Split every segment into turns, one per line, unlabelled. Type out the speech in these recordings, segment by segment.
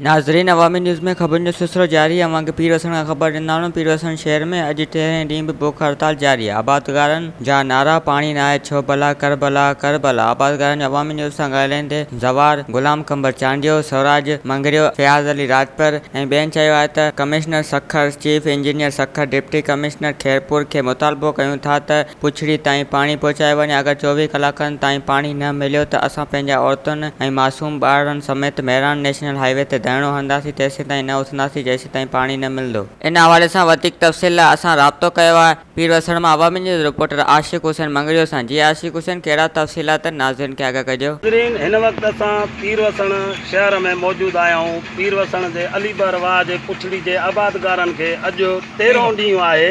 नाज़रीन, अवामी न्यूज़ में खबर जो सिलसिलो जारी है। अवांखे पीर वसण का खबर ॾिनाणो। पीर वसण शहर में अॼु 13हें ॾींहुं भी बुख हड़ताल जारी है। आबादगारनि जा नारा पानी ना आहे छो भला करबला करबला। आबादगारनि अवामी न्यूज़ सां ॻाल्हाईंदे ज़वार गुलाम कंबर चांडियो, स्वराज मंगरियो, फयाज़ अली राजपर ऐं ॿियनि चयो आहे त commissioner Sukkur, chief engineer Sukkur, deputy commissioner Khairpur खे मुतालबो कयूं था त पुछड़ी ताईं पानी पहुचायो वञे। अगर 24 कलाकनि ताईं पानी न मिलियो त असां पंहिंजा औरतुनि ऐं मासूम ॿारनि समेत मेहरान नेशनल हाईवे ते धरणो हंदासीं तेसीं ताईं न उथंदासीं जेसीं ताईं पानी न मिलंदो। इन हवाले सां वधीक तफ़सील लाइ असां राब्तो कयो आहे पीर वसण मां अवामी न्यूज़ रिपोर्टर आशिक़ हुसैन मंगरियो सां। जी आशिक़ हुसैन, कहिड़ा तफ़सीलात नाज़रीन खे आगाह कजो।
नाज़रीन, हिन वक्त असां पीर वसण शहर में मौजूद आया हूँ। पीर वसण जे अलीबर वाह जे पुछड़ी जे आबादगारनि खे अॼु 13हों ॾींहुं आहे।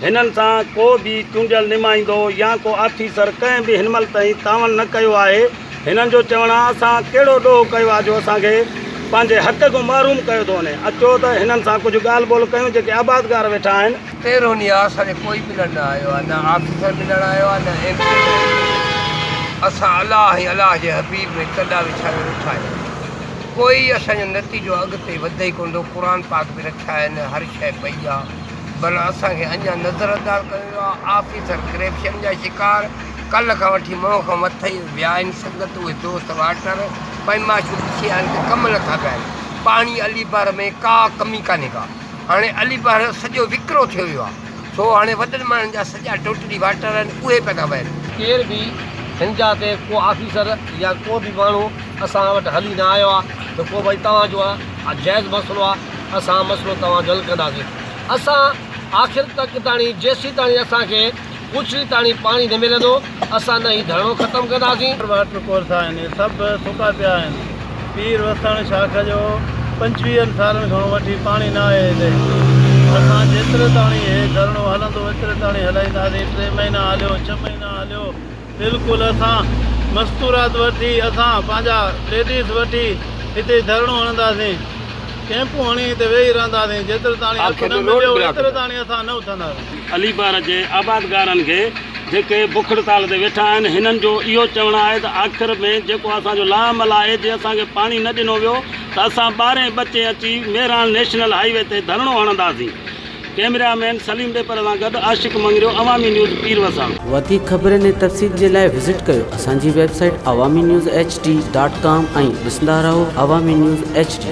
हिननि सां को बि चूंडियल नुमाइंदो या को ऑफिसर कंहिं बि हिन महिल ताईं तावन न कयो आहे। हिननि जो चवणु आहे असां कहिड़ो ॾोह कयो आहे जो असांखे पंहिंजे हक़ को महरूम कयो थो वञे। अचो त हिननि सां कुझु ॻाल्हि ॿोल कयूं जेके आबादगार वेठा आहिनि।
13 ॾींहं असांखे कोई मिलण न आयो आहे, न ऑफिसर मिलण आयो आहे, न MP। असां अलाह ऐं अलाह जे हबीब में कॾा विछाए वेठा आहियूं। कोई असांजो नतीजो अॻिते वधे ई कोन थो। क़ुर पाक बि रखिया आहिनि, हर शइ पई आहे, भला असांखे अञा नज़रअंदाज़ कयो आहे। ऑफिसर करप्शन जा शिकार कल्ह खां वठी मोह खां मथे विया आहिनि। संगत उहे दोस्त वाटर पैमाशू ॾिसी आहिनि कि कम नथा कनि। पाणी अलीबार में का कमी कान्हे का। हाणे अलीबार सॼो विकिरो थियो वियो आहे, सो हाणे वॾनि माण्हुनि जा सॼा टोटली वाटर आहिनि उहे पिया था वहनि।
केर बि हिन जा ते को ऑफिसर या को बि माण्हू असां वटि हली न आयो आहे त को भई तव्हांजो आहे जाइज़ मसइलो आहे, असां मसइलो तव्हांजो हल कंदासीं। असां आख़िर तक ताणी जेसीं ताणी असांखे पुछड़ी ताणी पाणी न मिलंदो असां न ही धरणो ख़तमु कंदासीं।
वाटर कोर्स आहिनि, सभु सुका पिया आहिनि। पीर वसण शाख जो 25 सालनि खां वठी पाणी न आहे हिते। असां जेतिरे ताणी हे धरणो हलंदो एतिरे ताणी हलाईंदासीं। 3 महीना हलियो, 6 महीना हलियो, बिल्कुलु असां मस्तूरात वठी असां पंहिंजा लेडीज़ वठी हिते धरणो हणंदासीं, कैंपूं हणी हिते वेही रहंदासीं। जेतिरे ताणी एतिरे ताणी असां न उथंदासीं।
अलीबार जे आबादगारनि खे जेके बुख हड़ताल ते वेठा आहिनि, हिननि जो इहो चवणु आहे त आख़िर में जेको असांजो लामल आहे, जे असांखे पाणी न ॾिनो वियो त असां 12 बचे अची मेहरान नेशनल हाईवे ते धरणो हणंदासीं। कैमरामैन सलीम डेपर सां गॾु आशिक़ मंगरियो, अवामी न्यूज़ पीर वसण।
वधीक ख़बरनि ऐं तफ़सील जे लाइ विज़िट कयो असांजी वेबसाइट awami news hd.com ऐं ॾिसंदा रहो अवामी न्यूज़ hd।